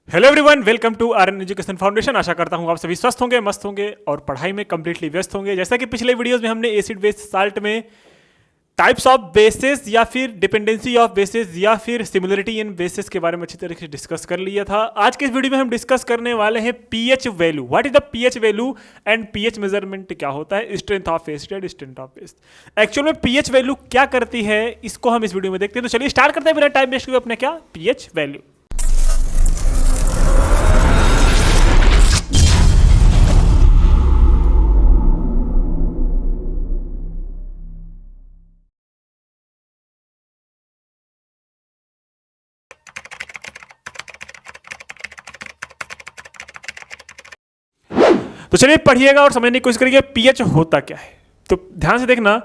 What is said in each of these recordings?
Hello everyone, welcome to Aryan education foundation. आशा करता हूँ आप सभी स्वस्थ होंगे, मस्त होंगे और पढ़ाई में कंप्लीटली व्यस्त होंगे। जैसा कि पिछले वीडियोस में हमने एसिड बेस साल्ट में टाइप्स ऑफ बेसिस या फिर डिपेंडेंसी ऑफ बेसिस या फिर सिमिलरिटी इन बेसिस के बारे में अच्छी तरीके से डिस्कस कर लिया था। आज के इस वीडियो में हम डिस्कस करने वाले हैं pH value. What is the pH value and pH measurement क्या होता है, strength of acid, strength of base. Actual में पीएच वैल्यू क्या करती है, इसको हम इस वीडियो में देखते हैं। तो चलिए स्टार्ट करते हैं बिना टाइम वेस्ट हुए अपने क्या पीएच वैल्यू। तो चलिए पढ़िएगा और समझने की कोशिश करिए पीएच होता क्या है। तो ध्यान से देखना,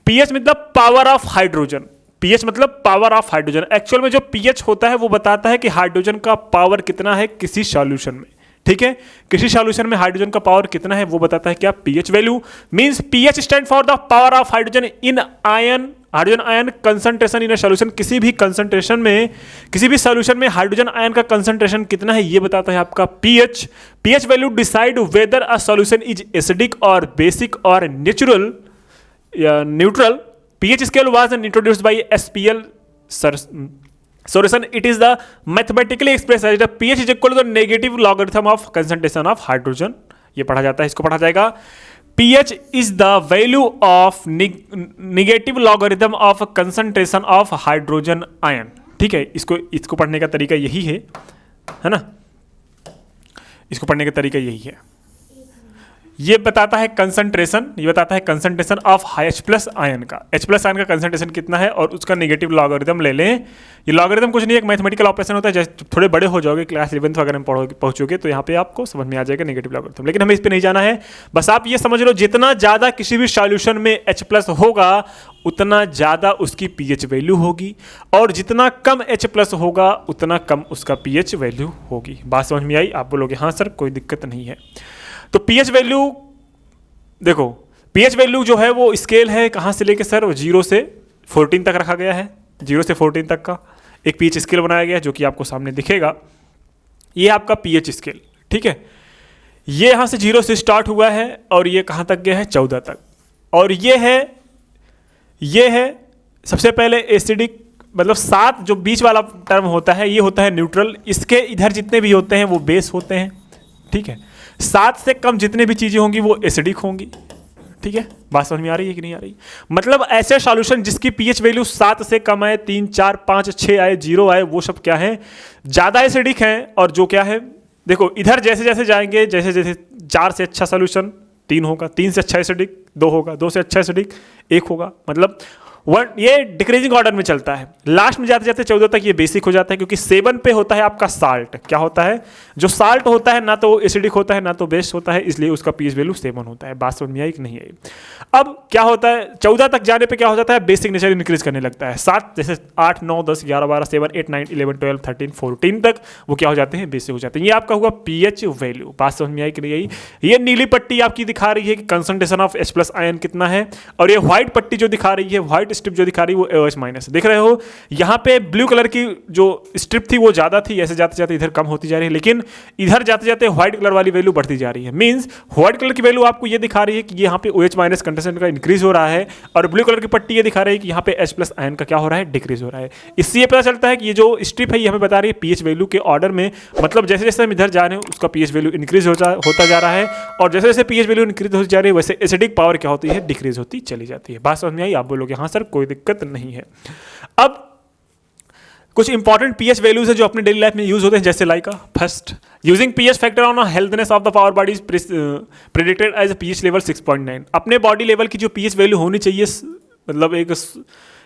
पीएच मतलब पावर ऑफ हाइड्रोजन। पीएच मतलब पावर ऑफ हाइड्रोजन। एक्चुअल में जो पीएच होता है वो बताता है कि हाइड्रोजन का पावर कितना है किसी सॉल्यूशन में। ठीक है, किसी सॉल्यूशन में हाइड्रोजन का पावर कितना है वो बताता है क्या, pH value. Means pH stand for the power of hydrogen in ion, hydrogen ion concentration in a solution. किसी भी कंसंट्रेशन में, किसी भी सॉल्यूशन में हाइड्रोजन आयन का कंसंट्रेशन कितना है ये बताता है आपका pH. PH value decide whether a solution is acidic और बेसिक और नेचुरल या neutral. PH scale was introduced by SPL solution. It is the mathematically expressed as the pH is equal to the negative logarithm of concentration of hydrogen. ये पढ़ा जाता है, इसको पढ़ा जाएगा। pH is the value of negative logarithm of concentration of hydrogen ion. ठीक है, इसको पढ़ने का तरीका यही है ना, इसको पढ़ने का तरीका यही है। ये बताता है कंसंट्रेशन, ये बताता है concentration of H plus ion का। H प्लस आयन का कंसंट्रेशन कितना है और उसका नेगेटिव लॉगरिथम ले लें। ये लॉगरिथम कुछ नहीं, एक मैथमेटिकल ऑपरेशन होता है। जैसे थोड़े बड़े हो जाओगे, क्लास 11th वगैरह में पहुंचोगे तो यहाँ पे आपको समझ में आ जाएगा नेगेटिव लॉगरिथम। लेकिन हमें इस पर नहीं जाना है, बस आप ये समझ लो जितना ज़्यादा किसी भी सॉल्यूशन में H प्लस होगा उतना ज़्यादा उसकी पीएच वैल्यू होगी, और जितना कम H प्लस होगा उतना कम उसका पीएच वैल्यू होगी। बात समझ में आई? आप बोलोगे हाँ सर कोई दिक्कत नहीं है। तो पीएच वैल्यू देखो, पीएच वैल्यू जो है वो स्केल है कहाँ से लेके सर, 0 से 14 तक रखा गया है। 0 से 14 तक का एक पीएच स्केल बनाया गया है जो कि आपको सामने दिखेगा। ये आपका पीएच स्केल, ठीक है। ये यहाँ से 0 से स्टार्ट हुआ है और ये कहाँ तक गया है, 14 तक। और ये है सबसे पहले एसिडिक, मतलब 7 जो बीच वाला टर्म होता है ये होता है न्यूट्रल। इसके इधर जितने भी होते हैं वो बेस होते हैं, ठीक है। 7 से कम जितने भी चीज़ें होंगी वो एसिडिक होंगी, ठीक है। बात समझ में आ रही है कि नहीं आ रही? मतलब ऐसे सॉल्यूशन जिसकी पीएच वैल्यू 7 से कम आए, 3, 4, 5, 6 आए, 0 आए, वो सब क्या है, ज़्यादा एसिडिक हैं। और जो क्या है, देखो इधर जैसे जैसे जाएंगे, जैसे जैसे 4 से अच्छा सॉल्यूशन 3 होगा, 3 से अच्छा एसिडिक 2 होगा, 2 से अच्छा एसिडिक 1 होगा। मतलब ये डिक्रीजिंग ऑर्डर में चलता है। लास्ट में जाते जाते 14 तक ये बेसिक हो जाता है, क्योंकि 7 पे होता है आपका साल्ट। क्या होता है, जो साल्ट होता है ना तो एसिडिक होता है ना तो बेस होता है, इसलिए उसका पीएच वैल्यू 7 होता है। बात समझ में आई कि नहीं आई? अब क्या होता है, 14 तक जाने पे क्या हो जाता है, बेसिक नेचर इंक्रीज करने लगता है। 7 जैसे 8, 9, 10, 11, 12, 7, 8, 9, 11, 12, 13, 14 तक वो क्या हो जाते हैं, बेसिक हो जाते हैं। ये आपका हुआ पीएच वैल्यू। बात समझ में आई कि नहीं आई? ये नीली पट्टी आपकी दिखा रही है कि concentration of H plus ion कितना है, और ये व्हाइट पट्टी जो दिखा रही है, व्हाइट स्ट्रिप जो दिखा रही है वो OH माइनस। देख रहे हो यहाँ पे ब्लू कलर की जो स्ट्रिप थी वो ज्यादा थी, ऐसे जाते जाते इधर कम होती जा रही है, लेकिन इधर जाते जाते व्हाइट कलर वाली वैल्यू बढ़ती जा रही है। मींस व्हाइट कलर की वैल्यू आपको ये दिखा रही है कि यहाँ पे OH माइनस कंसंट्रेशन का इंक्रीज हो रहा है, और ब्लू कलर की पट्टी ये दिखा रही है कि यहाँ पे H प्लस आयन का क्या हो रहा है, डिक्रीज हो रहा है। इससे ये पता चलता है कि ये जो स्ट्रिप है ये हमें बता रही है पीएच वैल्यू के ऑर्डर में। मतलब जैसे जैसे हम इधर जा रहे हैं उसका पीएच वैल्यू इंक्रीज होता जा रहा है, और जैसे जैसे पीएच वैल्यू इंक्रीज होती जा रही है वैसे एसिडिक पावर क्या होती है, डिक्रीज होती चली जाती है। बात समझ में आई? आप बोलोगे हाँ सर कोई दिक्कत नहीं है। अब कुछ इंपॉर्टेंट पीएच वैल्यूज है जो अपने डेली लाइफ में यूज होते हैं, जैसे like first, using pH factor on healthness of the power body is predicted as pH level 6.9। अपने बॉडी लेवल की जो पीएच वैल्यू होनी चाहिए, मतलब एक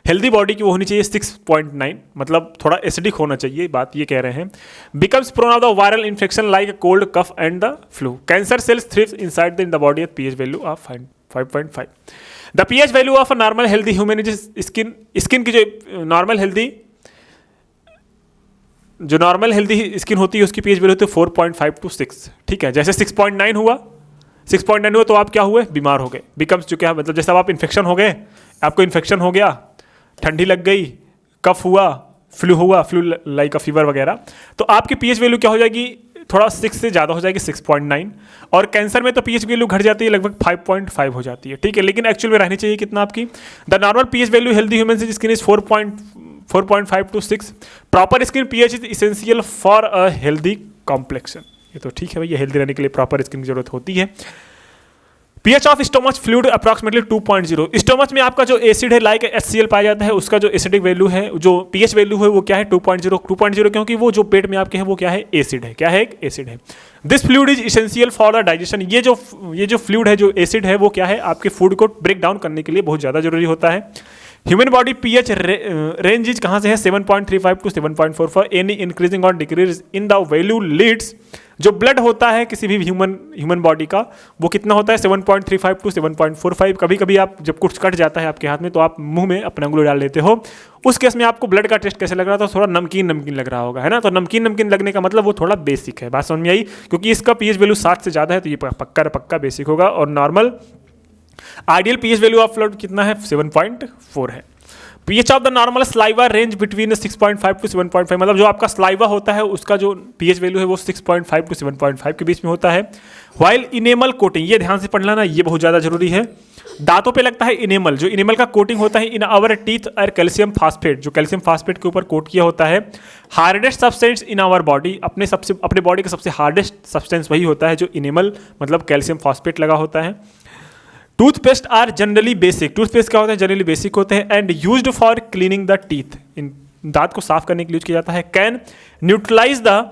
हेल्दी बॉडी की वो होनी चाहिए 6.9, मतलब थोड़ा एसिडिक होना चाहिए, बात ये कह रहे हैं। Becomes prone of the viral infection like cold, cough and the flu. Cancer cells thrives inside in the body at pH value of 5.5। The pH value of a normal healthy human is skin की जो normal healthy skin होती है उसकी pH value होती है 4.5 to 6, ठीक है। जैसे 6.9 हुआ तो आप क्या हुए, बीमार हो गए। बिकम्स जो क्या मतलब जैसे आप इन्फेक्शन हो गए, आपको इन्फेक्शन हो गया, ठंडी लग गई, कफ हुआ, फ्लू होगा, फ्लू लाइक अ फीवर वगैरह, तो आपकी पीएच वैल्यू क्या हो जाएगी, थोड़ा 6 से ज़्यादा हो जाएगी, 6.9। और कैंसर में तो पीएच वैल्यू घट जाती है, लगभग 5.5 हो जाती है, ठीक है। लेकिन एक्चुअल में रहनी चाहिए कितना आपकी, the normal pH value healthy human skin is 4.5 to 6। Proper skin pH is essential for a healthy complexion. ये तो ठीक है भैया, हेल्दी रहने के लिए प्रॉपर स्किन की जरूरत होती है। PH of stomach fluid approximately 2.0। Stomach में आपका जो एसिड है लाइक HCl पाया जाता है, उसका जो एसिडिक वैल्यू है, जो पीएच वैल्यू है वो क्या है 2.0। 2.0 क्योंकि वो जो पेट में आपके है वो क्या है, एसिड है। क्या है, एक एसिड है। This fluid is essential for the digestion. ये जो फ्लूइड है, जो एसिड है, वो क्या है, आपके फूड को ब्रेक डाउन करने के लिए बहुत ज़्यादा जरूरी होता है। Human body pH range is कहाँ से है, 7.35 टू 7.44। एनी इंक्रीजिंग और decrease in the value leads, जो ब्लड होता है किसी भी ह्यूमन बॉडी का, वो कितना होता है 7.35 टू 7.45। कभी कभी आप जब कुछ कट जाता है आपके हाथ में तो आप मुंह में अपना उंगली डाल लेते हो, उस केस में आपको ब्लड का टेस्ट कैसे लग रहा था, थोड़ा नमकीन नमकीन लग रहा होगा, है ना। तो नमकीन लगने का मतलब वो थोड़ा बेसिक है। बात समझ में आई, क्योंकि इसका पीएच वैल्यू 7 से ज़्यादा है तो ये पक्का बेसिक होगा। और normal ideal pH value of fluid कितना है, 7.4 है। PH of the normal saliva range between 6.5 to 7.5, मतलब जो आपका स्लाइवा होता है उसका जो पीएच वैल्यू है वो 6.5 टू 7.5 के बीच में होता है। व्हाइल इनेमल कोटिंग, ये ध्यान से पढ़ लेना, ये बहुत ज़्यादा जरूरी है। दांतों पे लगता है इनेमल, जो इनेमल का कोटिंग होता है इन आवर टीथ और कैल्शियम फास्फेट, जो कैल्शियम फास्फेट के ऊपर कोट किया होता है। Hardest substance in our body, अपने बॉडी का सबसे हार्डेस्ट सब्सटेंस वही होता है जो इनेमल मतलब कैल्शियम फास्फेट लगा होता है। Toothpaste are generally basic, toothpaste क्या होता है, जनरली बेसिक होते हैं। And used for cleaning the teeth, इन दांत को साफ करने के लिए यूज किया जाता है। Can neutralise the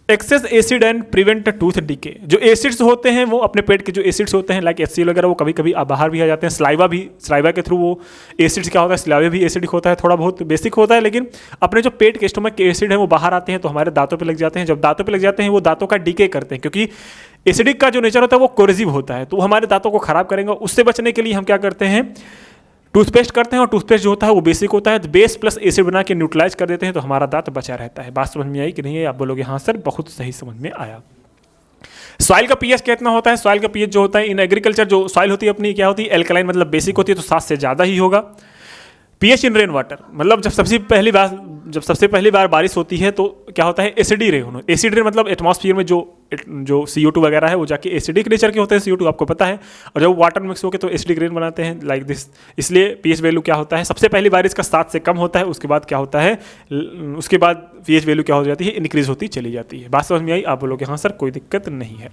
excess acid and prevent tooth decay, जो एसिड्स होते हैं वो अपने पेट के जो एसिड्स होते हैं लाइक HCl वगैरह, वो कभी कभी बाहर भी आ जाते हैं। स्लाइवा के थ्रू वो एसिड्स क्या होता है, स्लाइवा भी एसिडिक होता है, थोड़ा बहुत बेसिक होता है, लेकिन अपने जो पेट के स्टोमक के एसिड है वो बाहर आते हैं तो हमारे दांतों पे लग जाते हैं। जब दांतों पे लग जाते हैं वो दांतों का डीके करते हैं, क्योंकि एसिडिक का जो नेचर होता है वो कोरेसिव होता है, तो वो हमारे दांतों को खराब करेंगे। उससे बचने के लिए हम क्या करते हैं, टूथपेस्ट करते हैं, और टूथपेस्ट जो होता है वो बेसिक होता है, तो बेस प्लस एसिड बना के न्यूट्रलाइज कर देते हैं तो हमारा दांत बचा रहता है। बात समझ में आई कि नहीं है, आप बोलोगे हाँ सर, बहुत सही समझ में आया। सॉइल का पीएच कितना होता है, सॉइल का पीएच जो होता है इन एग्रीकल्चर, जो सॉइल होती है अपनी क्या होती है, एल्कलाइन मतलब बेसिक होती है, तो 7 से ज़्यादा ही होगा। पीएच इन रेन वाटर, मतलब जब सबसे पहली बार बारिश होती है तो क्या होता है, एसिडी रेन। एसिड रेन मतलब एटमॉस्फेयर में जो CO2 वगैरह है वो जाके एसिडिक नेचर के होते हैं, CO2 आपको पता है, और जब वाटर मिक्स होकर तो एसिडिक रेन बनाते हैं लाइक दिस। इसलिए पीएच वैल्यू क्या होता है, सबसे पहली बारिश का 7 से कम होता है, उसके बाद क्या होता है, उसके बाद पीएच वैल्यू क्या हो जाती है, इंक्रीज होती चली जाती है। बात समझ में आई, आप बोलोगे हाँ सर कोई दिक्कत नहीं है।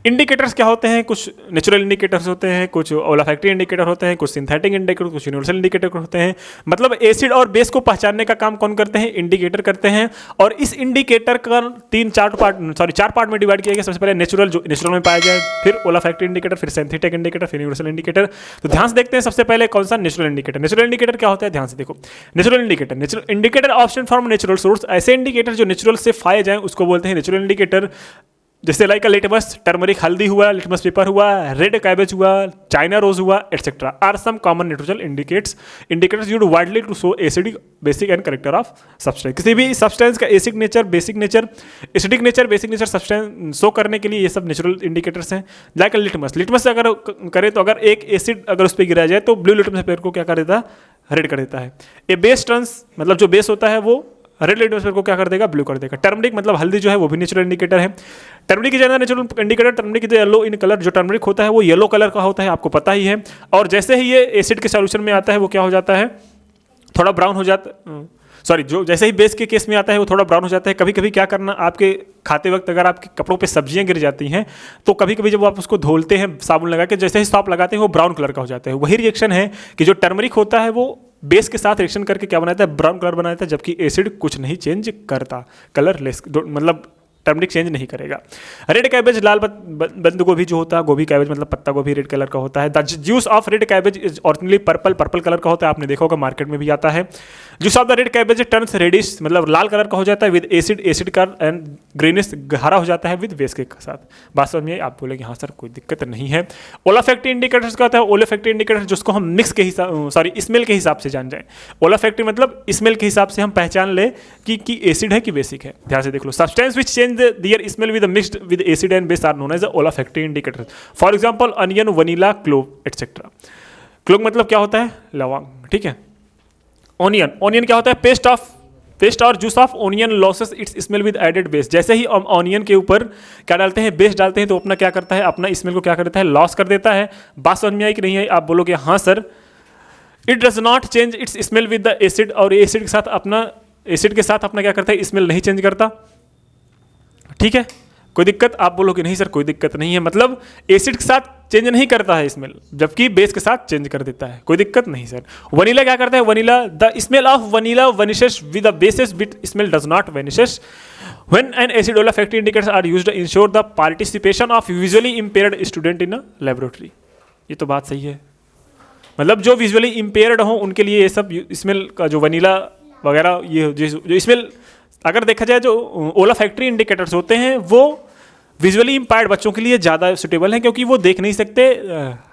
इंडिकेटर्स क्या होते हैं, कुछ नेचुरल इंडिकेटर्स होते हैं, कुछ ओलाफैक्टरी इंडिकेटर होते हैं, कुछ सिंथेटिक इंडिकेटर, कुछ यूनिवर्सल इंडिकेटर होते हैं। मतलब एसिड और बेस को पहचानने का काम कौन करते हैं, इंडिकेटर करते हैं। और इस इंडिकेटर का 4 पार्ट में डिवाइड किया गया। सबसे पहले नेचुरल, जो नेचुरल में पाया जाए, फिर ओलाफैक्टरी इंडिकेटर, फिर सिंथेटिक इंडिकेटर, फिर यूनिवर्सल इंडिकेटर। तो ध्यान से देखते हैं सबसे पहले कौन सा, नेचुरल इंडिकेटर। नेचुरल इंडिकेटर क्या होता है, ध्यान से देखो। Natural indicator option from natural source, ऐसे इंडिकेटर जो नेचुरल से पाए जाए उसको बोलते हैं नेचुरल इंडिकेटर। जैसे लाइक लिटमस, टर्मरिक हल्दी हुआ, लिटमस पेपर हुआ, रेड कैबेज हुआ, चाइना रोज हुआ, etcetera are some common natural indicators used widely to show acidic basic and character of substance. किसी भी सब्सटेंस का acidic nature, basic nature, acidic nature, basic nature substance show करने के लिए ये सब नेचुरल इंडिकेटर्स हैं। लाइक लिटमस से अगर करें तो अगर एक एसिड अगर उस पर गिराया जाए तो ब्लू लिटमस पेपर को क्या कर देता है, रेड कर देता है। ए बेस टर्न्स, मतलब जो बेस होता है वो रेड लिटमस पेपर को क्या कर देगा, ब्लू कर देगा। टर्मरिक मतलब हल्दी जो है वो भी नेचुरल इंडिकेटर है। टर्मरिक की ज्यादा नेचुरल इंडिकेटर, टर्मरिक की येलो इन कलर, जो टर्मरिक होता है वो येलो कलर का होता है, आपको पता ही है। और जैसे ही ये एसिड के सॉल्यूशन में आता है वो क्या हो जाता है, थोड़ा ब्राउन हो जाता, जो जैसे ही बेस के केस में आता है वो थोड़ा ब्राउन हो जाता है। कभी कभी क्या करना, आपके खाते वक्त अगर आपके कपड़ों पे सब्जियां गिर जाती हैं तो कभी कभी जब आप उसको धोलते हैं साबुन लगा के, जैसे ही सॉप लगाते हैं वो ब्राउन कलर का हो जाता है। वही रिएक्शन है कि जो टर्मरिक होता है वो बेस के साथ रिएक्शन करके क्या बनाता है, ब्राउन कलर बनाता है, जबकि एसिड कुछ नहीं चेंज करता, कलरलेस, मतलब टर्मरिक चेंज नहीं करेगा। रेड कैबेज, लाल बंद गोभी जो होता है, गोभी कैबेज मतलब पत्ता गोभी रेड कलर का होता है। The juice of red cabbage is originally purple colour का होता है, आपने देखा होगा मार्केट में भी आता है। Juice of the red cabbage turns reddish, मतलब लाल कलर का हो जाता है विद एसिड का, एंड ग्रीनिश हरा हो जाता है विद बेस के साथ। बात समझ में आप बोलेंगे हाँ सर कोई दिक्कत नहीं है। ओलाफैक्टरी इंडिकेटर्स का होता है, ओलाफैक्टरी इंडिकेटर जिसको हम मिक्स के हिसाब, स्मेल के हिसाब से जान जाए। ओलाफैक्टरी मतलब स्मेल के हिसाब से हम पहचान ले कि एसिड है कि बेसिक है। ध्यान से देख लो। Substance which change their smell with mixed with acid and base are known as the olfactory indicators. For example, onion, vanilla, clove, etc. Clove मतलब क्या होता है, लौंग, ठीक है। ऑनियन क्या होता है, पेस्ट और juice of onion loses its smell with added base. जैसे ही हम ऑनियन के ऊपर क्या डालते हैं, बेस डालते हैं, तो अपना क्या करता है, अपना स्मेल को क्या कर देता है, लॉस कर देता है। बात समझ में आई कि नहीं आई? आप बोलोगे हाँ sir. It does not change it's smell with the acid, और एसिड के साथ अपना क्या करता है, स्मेल नहीं चेंज करता। ठीक है, कोई दिक्कत? आप बोलोगे नहीं सर कोई दिक्कत नहीं है, मतलब एसिड के साथ चेंज नहीं करता है स्मेल, जबकि बेस के साथ चेंज कर देता है। कोई दिक्कत नहीं सर। वनीला क्या करता है, vanilla the smell of vanilla vanishes with the basis but smell does not vanishes when an acid olfactory indicators are used to ensure the participation of visually impaired student in a laboratory. ये तो बात सही है, मतलब जो visually impaired हो उनके लिए ये सब स्मेल का जो वनीला वगैरह ये जो स्मेल, अगर देखा जाए जो olfactory इंडिकेटर्स होते हैं वो विजुअली इंपायर्ड बच्चों के लिए ज़्यादा सुटेबल है, क्योंकि वो देख नहीं सकते,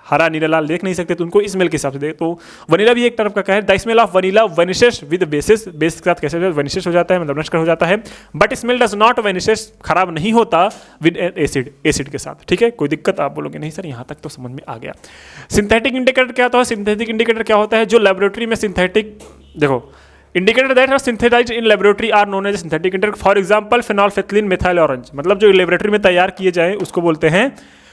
हरा नीला लाल देख नहीं सकते, तो उनको स्मेल के हिसाब से देख। तो वनीला भी एक तरफ का है। The smell of vanilla vanishes with basis, base के साथ कैसे वनिशेस हो जाता है, मतलब नष्ट हो जाता है। बट स्मेल डज नॉट वनिशेस, खराब नहीं होता विद एसिड के साथ। ठीक है, कोई दिक्कत? आप बोलोगे नहीं सर यहाँ तक तो समझ में आ गया। सिंथेटिक इंडिकेटर क्या होता है? सिंथेटिक इंडिकेटर क्या होता है, जो लेबोरेटरी में सिंथेटिक, देखो indicator that are synthesized in laboratory are known as synthetic indicator. For example phenolphthalein methyl orange, मतलब जो लेबोरेटरी में तैयार किए जाए उसको बोलते हैं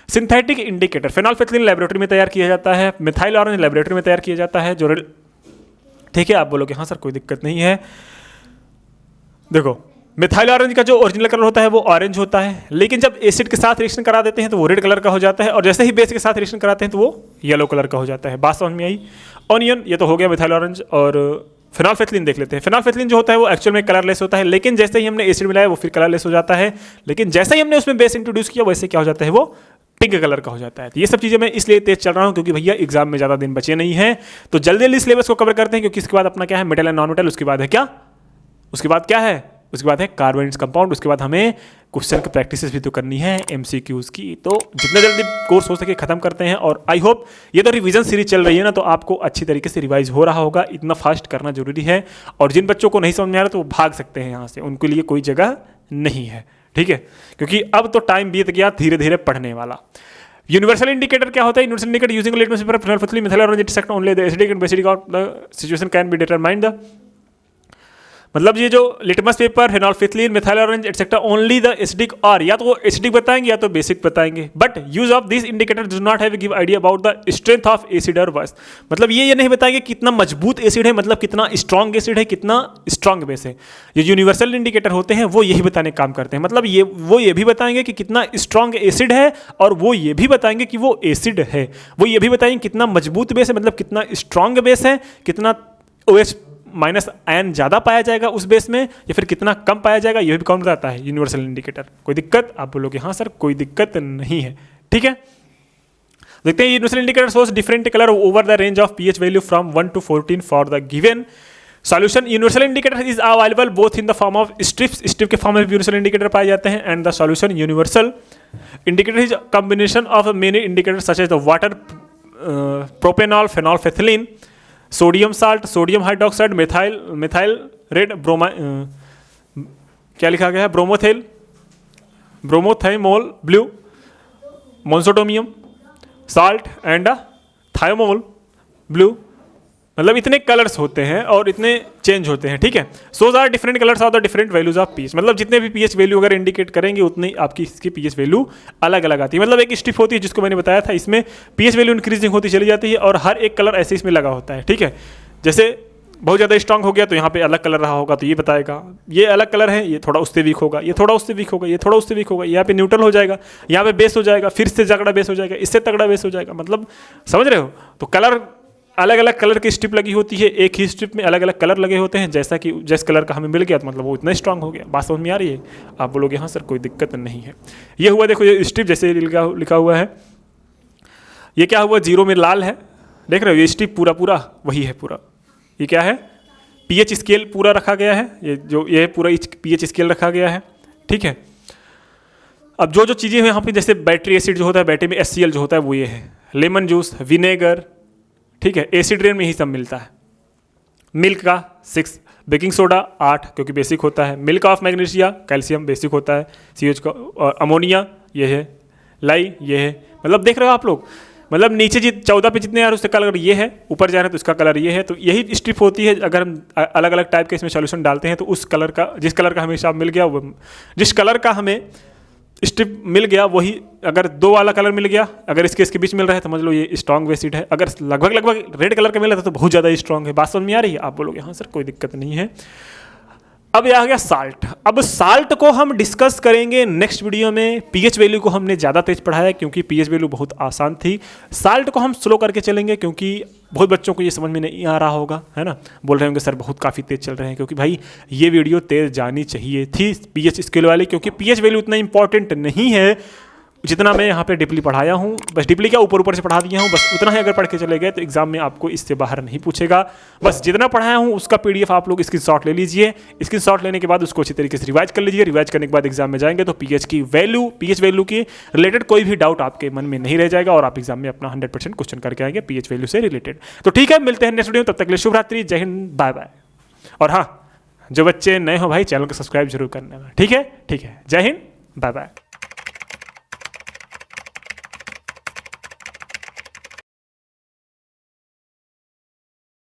सिंथेटिक इंडिकेटर। फेनोल्फेथलीन लेबोरेटरी में तैयार किया जाता है, मिथाइल ऑरेंज लेबोरेटरी में तैयार किया जाता है। जो ठीक है, आप बोलोगे हाँ सर कोई दिक्कत नहीं है। देखो मिथाइल ऑरेंज का जो ओरिजिनल कलर होता है वो ऑरेंज होता है, लेकिन जब एसिड के साथ रिएक्शन करा देते हैं तो वो रेड कलर का हो जाता है, और जैसे ही बेस के साथ रिएक्शन कराते हैं तो वो येलो कलर का हो जाता है। बात समझ में आई? ऑनियन ये तो हो गया मिथाइल ऑरेंज, और फेनोल्फेथलीन देख लेते हैं। फेनोल्फेथलीन जो होता है वो एक्चुअल में कलरलेस होता है, लेकिन जैसे ही हमने एसिड मिलाया वो फिर कलरलेस हो जाता है, लेकिन जैसे ही हमने उसमें बेस इंट्रोड्यूस किया वैसे क्या हो जाता है, वो पिंक कलर का हो जाता है। तो ये सब चीज़ें मैं इसलिए तेज चल रहा हूँ क्योंकि भैया एग्जाम में ज़्यादा दिन बचे नहीं हैं, तो जल्दी जल्दी सिलेबस को कवर करते हैं, क्योंकि इसके बाद अपना क्या है, मेटल एंड नॉन मेटल, उसके बाद है क्या, उसके बाद क्या है, उसके बाद है कार्बोनेट्स कंपाउंड, उसके बाद हमें क्वेश्चन की प्रैक्टिस भी तो करनी है, एमसीक्यूज की। तो जितना जल्दी कोर्स हो सके खत्म करते हैं, और आई होप ये तो रिवीजन सीरीज चल रही है ना, तो आपको अच्छी तरीके से रिवाइज हो रहा होगा। इतना फास्ट करना जरूरी है, और जिन बच्चों को नहीं समझ में आ रहा तो वो भाग सकते हैं यहाँ से, उनके लिए कोई जगह नहीं है। ठीक है, क्योंकि अब तो टाइम बीत गया धीरे धीरे पढ़ने वाला। यूनिवर्सल इंडिकेटर क्या होता है? Universal indicator using litmus paper phenolphthalein methyl orange detect only the acidic and basic of the situation can be determined the, मतलब ये जो litmus paper phenolphthalein methyl orange etcetera only the acidic, और या तो वो एसिडिक बताएंगे या तो बेसिक बताएंगे। But use of this indicator do not have give idea about the strength of acid और बेस, मतलब ये नहीं बताएंगे कितना मजबूत एसिड है, मतलब कितना स्ट्रॉन्ग एसिड है, कितना स्ट्रॉन्ग बेस है। ये यूनिवर्सल इंडिकेटर होते हैं वो यही बताने का काम करते हैं, मतलब ये भी बताएंगे कि कितना स्ट्रॉन्ग एसिड है, और वो ये भी बताएंगे कि वो एसिड है। वो ये भी बताएंगे कितना मजबूत बेस है, मतलब कितना स्ट्रॉन्ग बेस है, कितना OH माइनस आयन ज़्यादा पाया जाएगा उस बेस में, या फिर कितना कम पाया जाएगा, ये भी कौन बताता है? Universal indicator. कोई दिक्कत? आप बोलोगे हाँ सर कोई दिक्कत नहीं है। ठीक है, देखते हैं universal indicator shows different colour over the range of pH value from 1 to 14 for the given solution. Universal indicator is available both in the form of strips, strip के फॉर्म में यूनिवर्सल इंडिकेटर पाए जाते हैं, and the solution universal indicator is combination of many indicator such as the water, propanol, phenolphthalein, sodium salt, sodium hydroxide, methyl red, क्या लिखा गया है, ब्रोमोथेल, bromothymol blue, मोनसोटोमियम salt and थायोमोल blue, मतलब इतने कलर्स होते हैं और इतने चेंज होते हैं। ठीक है, those are different colours of the different values of pH, मतलब जितने भी पीएच वैल्यू अगर इंडिकेट करेंगे उतनी आपकी इसकी पीएच वैल्यू अलग अलग आती है। मतलब एक स्ट्रिप होती है जिसको मैंने बताया था, इसमें पीएच वैल्यू इंक्रीजिंग होती चली जाती है, और हर एक कलर ऐसे इसमें लगा होता है। ठीक है, जैसे बहुत ज़्यादा स्ट्रांग हो गया तो यहाँ पे अलग कलर रहा होगा, तो ये बताएगा ये अलग कलर है, ये थोड़ा उससे वीक होगा, ये थोड़ा उससे वीक होगा, ये थोड़ा उससे वीक होगा, यहाँ पे न्यूट्रल हो जाएगा, यहाँ पे बेस हो जाएगा, फिर से तगड़ा बेस हो जाएगा, इससे तगड़ा बेस हो जाएगा। मतलब समझ रहे हो? तो कलर अलग अलग कलर की स्ट्रिप लगी होती है, एक ही स्ट्रिप में अलग अलग कलर लगे होते हैं, जैसा कि जिस कलर का हमें मिल गया तो मतलब वो इतना स्ट्रांग हो गया। बात समझ में आ रही है? आप बोलोगे हाँ सर कोई दिक्कत नहीं है। ये हुआ, देखो ये स्ट्रिप जैसे लिखा हुआ है, ये क्या हुआ, जीरो में लाल है, देख रहे हो, ये स्ट्रिप पूरा पूरा वही है पूरा। ये क्या है, पीएच स्केल पूरा रखा गया है, ये पूरा पीएच स्केल रखा गया है। ठीक है, अब जो जो चीज़ें हैं यहाँ पे, जैसे बैटरी एसिड जो होता है, बैटरी में HCl जो होता है वो ये है, लेमन जूस, विनेगर, ठीक है, एसिड रेन में ही सब मिलता है। मिल्क का 6, बेकिंग सोडा 8 क्योंकि बेसिक होता है, milk of magnesia, calcium basic होता है, CH का, और अमोनिया ये है, लाई ये है। मतलब देख रहे हो आप लोग, मतलब नीचे 14 पे जितने यार उसका कलर ये है, ऊपर जा रहे हैं तो इसका कलर ये है। तो यही स्ट्रिप होती है। अगर हम अलग अलग टाइप के इसमें सॉल्यूशन डालते हैं तो उस कलर का, जिस कलर का हमें हिसाब मिल गया, वो जिस कलर का हमें स्ट्रिप मिल गया वही, अगर 2 वाला कलर मिल गया, अगर इसके बीच मिल रहा है तो समझ लो ये स्ट्रॉन्ग एसिड है। अगर लगभग रेड कलर का मिल रहा था तो बहुत ज़्यादा स्ट्रॉन्ग है। बात समझ में आ रही है? आप बोलोगे हाँ सर कोई दिक्कत नहीं है। अब ये आ गया साल्ट। अब साल्ट को हम डिस्कस करेंगे नेक्स्ट वीडियो में। पीएच वैल्यू को हमने ज़्यादा तेज पढ़ाया क्योंकि पीएच वैल्यू बहुत आसान थी। साल्ट को हम स्लो करके चलेंगे क्योंकि बहुत बच्चों को ये समझ में नहीं आ रहा होगा, है ना। बोल रहे होंगे सर बहुत काफ़ी तेज चल रहे हैं, क्योंकि भाई ये वीडियो तेज जानी चाहिए थी पीएच स्केल वाली, क्योंकि पीएच वैल्यू उतना इंपॉर्टेंट नहीं है जितना मैं यहाँ पे डीपली पढ़ाया हूँ। बस डीपली क्या ऊपर से पढ़ा दिया हूँ, बस उतना ही अगर पढ़ के चले गए तो एग्जाम में आपको इससे बाहर नहीं पूछेगा। बस जितना पढ़ाया हूँ उसका पीडीएफ आप लोग स्क्रीनशॉट ले लीजिए। स्क्रीनशॉट लेने के बाद उसको अच्छी तरीके से रिवाइज कर लीजिए। रिवाइज करने के बाद एग्जाम में जाएंगे तो पीएच वैल्यू के रिलेटेड कोई भी डाउट आपके मन में नहीं रह जाएगा और आप एग्जाम में अपना 100% क्वेश्चन करके आएंगे पीएच वैल्यू से रिलेटेड। तो ठीक है, मिलते हैं नेक्स्ट वीडियो। तब तक के लिए शुभ रात्रि, जय हिंद, बाय बाय। और हाँ, जो बच्चे नए हो भाई चैनल को सब्सक्राइब जरूर करना। ठीक है, जय हिंद, बाय बाय।